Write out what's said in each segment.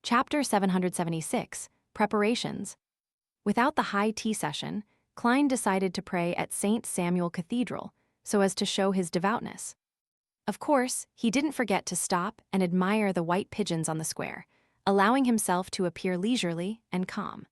Chapter 776, Preparations. Without the high tea session, Klein decided to pray at St. Samuel Cathedral so as to show his devoutness. Of course, he didn't forget to stop and admire the white pigeons on the square, allowing himself to appear leisurely and calm.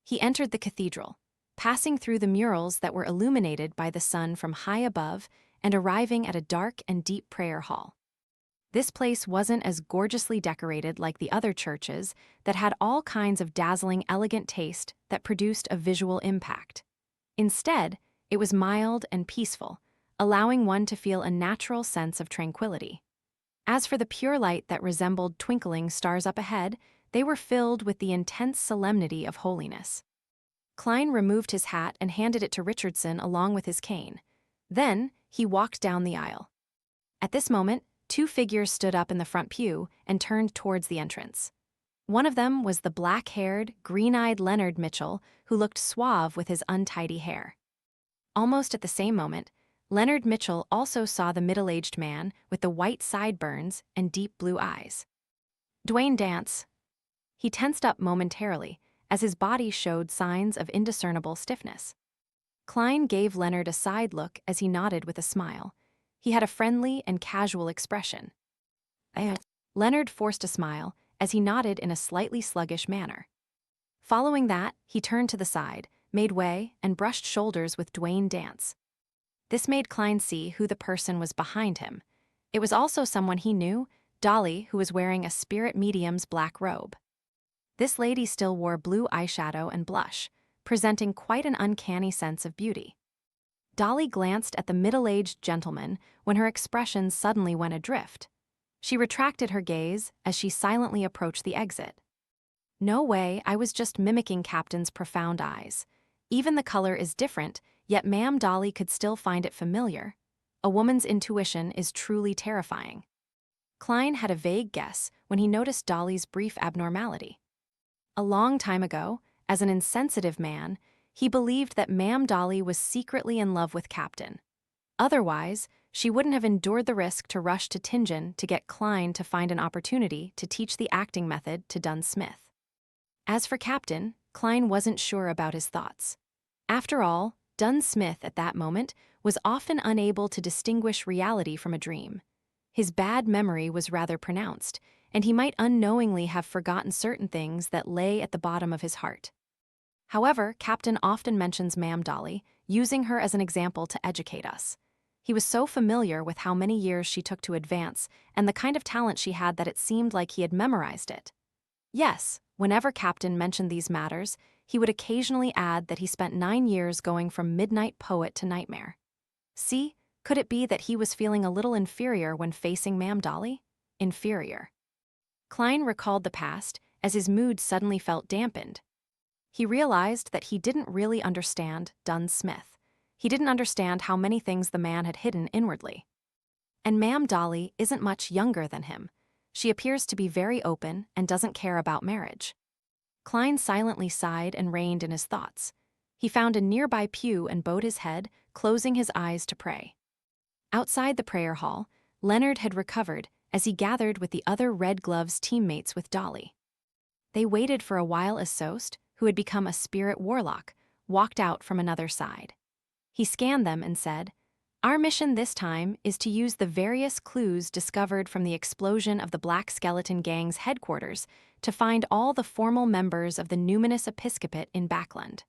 He entered the cathedral, passing through the murals that were illuminated by the sun from high above and arriving at a dark and deep prayer hall. This place wasn't as gorgeously decorated like the other churches that had all kinds of dazzling, elegant taste that produced a visual impact. Instead, it was mild and peaceful, allowing one to feel a natural sense of tranquility. As for the pure light that resembled twinkling stars up ahead, they were filled with the intense solemnity of holiness. Klein removed his hat and handed it to Richardson along with his cane. Then, he walked down the aisle. At this moment, two figures stood up in the front pew and turned towards the entrance. One of them was the black-haired, green-eyed Leonard Mitchell, who looked suave with his untidy hair. Almost at the same moment, Leonard Mitchell also saw the middle-aged man with the white sideburns and deep blue eyes. Dwayne Dance. He tensed up momentarily, as his body showed signs of indiscernible stiffness. Klein gave Leonard a side look as he nodded with a smile. He had a friendly and casual expression. Leonard forced a smile as he nodded in a slightly sluggish manner. Following that, he turned to the side, made way, and brushed shoulders with Dwayne Dance. This made Klein see who the person was behind him. It was also someone he knew, Dolly, who was wearing a Spirit Medium's black robe. This lady still wore blue eyeshadow and blush, presenting quite an uncanny sense of beauty. Dolly glanced at the middle-aged gentleman when her expression suddenly went adrift. She retracted her gaze as she silently approached the exit. No way, I was just mimicking Captain's profound eyes. Even the color is different, yet Ma'am Dolly could still find it familiar. A woman's intuition is truly terrifying. Klein had a vague guess when he noticed Dolly's brief abnormality. A long time ago, as an insensitive man, he believed that Ma'am Dolly was secretly in love with Captain. Otherwise, she wouldn't have endured the risk to rush to Tingen to get Klein to find an opportunity to teach the acting method to Dunn Smith. As for Captain, Klein wasn't sure about his thoughts. After all, Dunn Smith at that moment was often unable to distinguish reality from a dream. His bad memory was rather pronounced, and he might unknowingly have forgotten certain things that lay at the bottom of his heart. However, Captain often mentions Ma'am Dolly, using her as an example to educate us. He was so familiar with how many years she took to advance and the kind of talent she had that it seemed like he had memorized it. Yes, whenever Captain mentioned these matters, he would occasionally add that he spent 9 years going from midnight poet to nightmare. See, could it be that he was feeling a little inferior when facing Ma'am Dolly? Inferior. Klein recalled the past as his mood suddenly felt dampened. He realized that he didn't really understand Dunn Smith. He didn't understand how many things the man had hidden inwardly. And Ma'am Dolly isn't much younger than him. She appears to be very open and doesn't care about marriage. Klein silently sighed and reined in his thoughts. He found a nearby pew and bowed his head, closing his eyes to pray. Outside the prayer hall, Leonard had recovered as he gathered with the other Red Gloves teammates with Dolly. They waited for a while as Sost, who had become a spirit warlock, walked out from another side. He scanned them and said, "Our mission this time is to use the various clues discovered from the explosion of the Black Skeleton Gang's headquarters to find all the formal members of the numinous episcopate in Backland.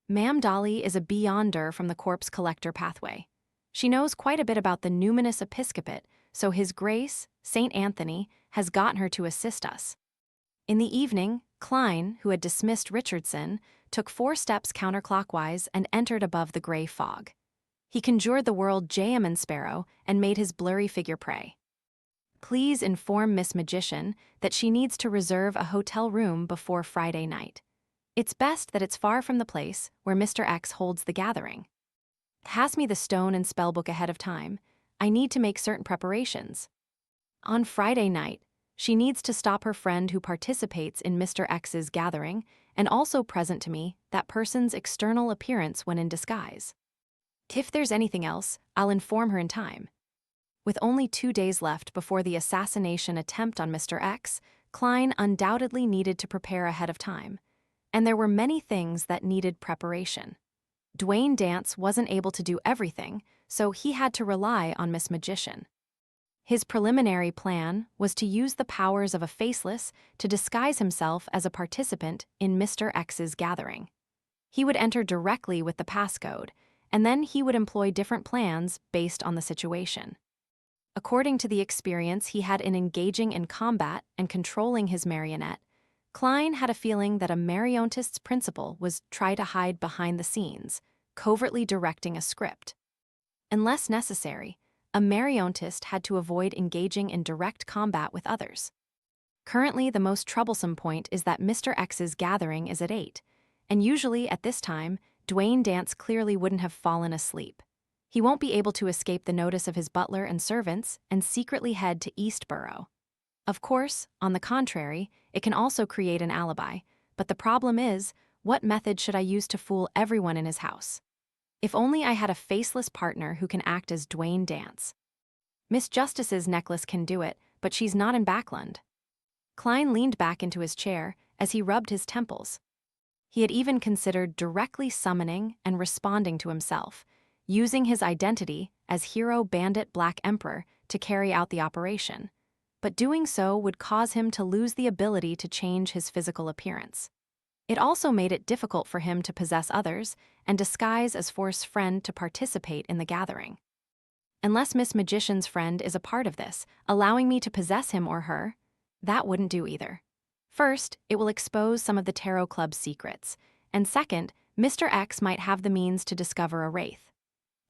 Ma'am Dolly is a beyonder from the corpse collector pathway. She knows quite a bit about the numinous episcopate, so His Grace, St. Anthony, has gotten her to assist us." In the evening, Klein, who had dismissed Richardson, took 4 steps counterclockwise and entered above the gray fog. He conjured the world Jayamon Sparrow and made his blurry figure pray. "Please inform Miss Magician that she needs to reserve a hotel room before Friday night. It's best that it's far from the place where Mr. X holds the gathering. Pass me the stone and spellbook ahead of time. I need to make certain preparations. On Friday night, she needs to stop her friend who participates in Mr. X's gathering and also present to me that person's external appearance when in disguise. If there's anything else, I'll inform her in time." With only 2 days left before the assassination attempt on Mr. X, Klein undoubtedly needed to prepare ahead of time, and there were many things that needed preparation. Dwayne Dance wasn't able to do everything, so he had to rely on Miss Magician. His preliminary plan was to use the powers of a faceless to disguise himself as a participant in Mr. X's gathering. He would enter directly with the passcode, and then he would employ different plans based on the situation. According to the experience he had in engaging in combat and controlling his marionette, Klein had a feeling that a marionnettist's principle was try to hide behind the scenes, covertly directing a script. Unless necessary, a marionettist had to avoid engaging in direct combat with others. Currently, the most troublesome point is that Mr. X's gathering is at 8, and usually at this time, Dwayne Dance clearly wouldn't have fallen asleep. He won't be able to escape the notice of his butler and servants and secretly head to Eastborough. Of course, on the contrary, it can also create an alibi, but the problem is, what method should I use to fool everyone in his house? If only I had a faceless partner who can act as Dwayne Dance. Miss Justice's necklace can do it, but she's not in Backland. Klein leaned back into his chair as he rubbed his temples. He had even considered directly summoning and responding to himself, using his identity as Hero Bandit Black Emperor to carry out the operation. But doing so would cause him to lose the ability to change his physical appearance. It also made it difficult for him to possess others and disguise as Force's friend to participate in the gathering. Unless Miss Magician's friend is a part of this, allowing me to possess him or her, that wouldn't do either. First, it will expose some of the Tarot Club's secrets, and second, Mr. X might have the means to discover a wraith.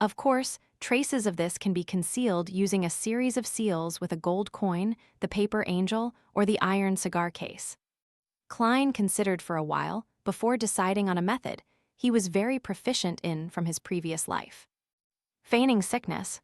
Of course, traces of this can be concealed using a series of seals with a gold coin, the paper angel, or the iron cigar case. Klein considered for a while before deciding on a method he was very proficient in from his previous life. Feigning sickness.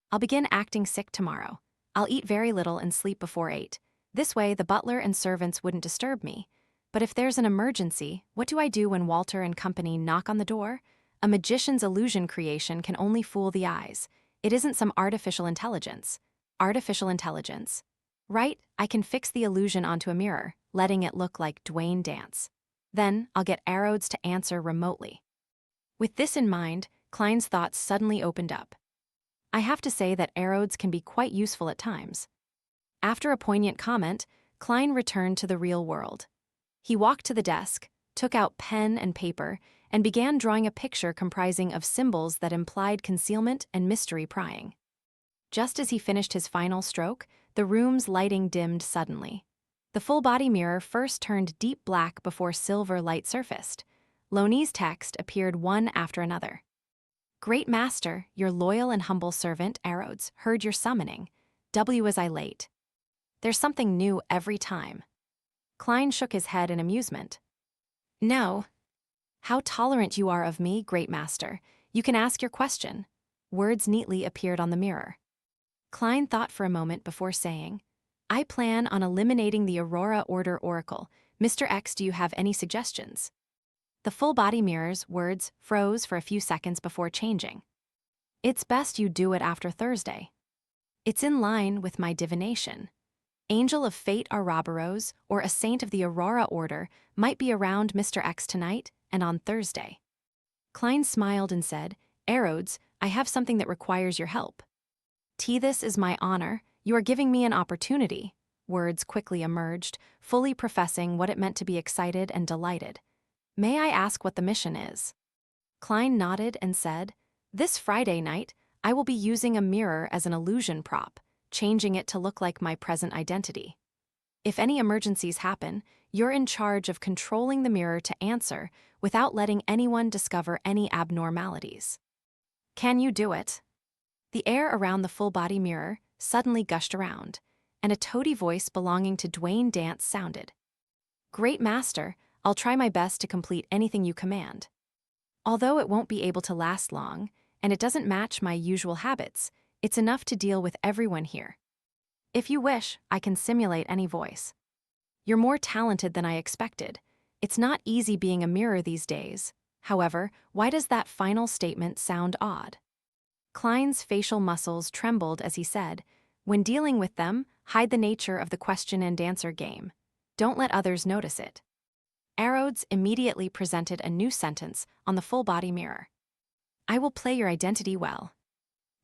I'll begin acting sick tomorrow. I'll eat very little and sleep before 8. This way the butler and servants wouldn't disturb me. But if there's an emergency, what do I do when Walter and company knock on the door? A magician's illusion creation can only fool the eyes. It isn't some artificial intelligence. Artificial intelligence. Right, I can fix the illusion onto a mirror, letting it look like Dwayne Dance. Then I'll get Arrodes to answer remotely. With this in mind, Klein's thoughts suddenly opened up. I have to say that Arrodes can be quite useful at times. After a poignant comment, Klein returned to the real world. He walked to the desk, took out pen and paper, and began drawing a picture comprising of symbols that implied concealment and mystery prying. Just as he finished his final stroke, the room's lighting dimmed suddenly. The full-body mirror first turned deep black before silver light surfaced. Loney's text appeared one after another. Great Master, your loyal and humble servant, Arrodes, heard your summoning. Was I late? There's something new every time. Klein shook his head in amusement. No. How tolerant you are of me, Great Master. You can ask your question. Words neatly appeared on the mirror. Klein thought for a moment before saying, I plan on eliminating the Aurora Order Oracle. Mr. X, do you have any suggestions? The full-body mirror's words froze for a few seconds before changing. It's best you do it after Thursday. It's in line with my divination. Angel of Fate Ouroboros, or a saint of the Aurora Order, might be around Mr. X tonight and on Thursday. Klein smiled and said, Arrodes, I have something that requires your help. This is my honor. You are giving me an opportunity. Words quickly emerged, fully professing what it meant to be excited and delighted. May I ask what the mission is? Klein nodded and said, This Friday night, I will be using a mirror as an illusion prop, changing it to look like my present identity. If any emergencies happen, you're in charge of controlling the mirror to answer without letting anyone discover any abnormalities. Can you do it? The air around the full-body mirror suddenly gushed around, and a toady voice belonging to Dwayne Dance sounded. Great Master, I'll try my best to complete anything you command. Although it won't be able to last long, and it doesn't match my usual habits, it's enough to deal with everyone here. If you wish, I can simulate any voice. You're more talented than I expected. It's not easy being a mirror these days. However, why does that final statement sound odd? Klein's facial muscles trembled as he said, When dealing with them, hide the nature of the question and answer game. Don't let others notice it. Arodes immediately presented a new sentence on the full-body mirror. I will play your identity well.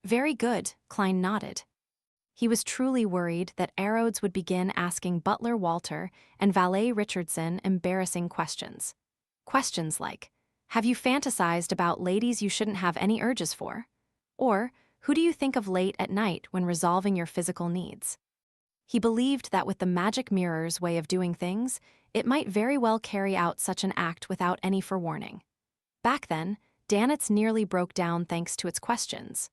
Very good, Klein nodded. He was truly worried that Arodes would begin asking butler Walter and valet Richardson embarrassing questions. Questions like, have you fantasized about ladies you shouldn't have any urges for? Or, who do you think of late at night when resolving your physical needs? He believed that with the magic mirror's way of doing things, it might very well carry out such an act without any forewarning. Back then, Danitz nearly broke down thanks to its questions.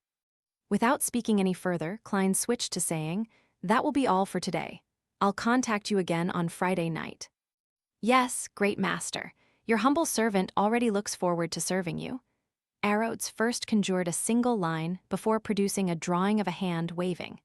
Without speaking any further, Klein switched to saying, that will be all for today. I'll contact you again on Friday night. Yes, great master. Your humble servant already looks forward to serving you. Arodes first conjured a single line before producing a drawing of a hand waving.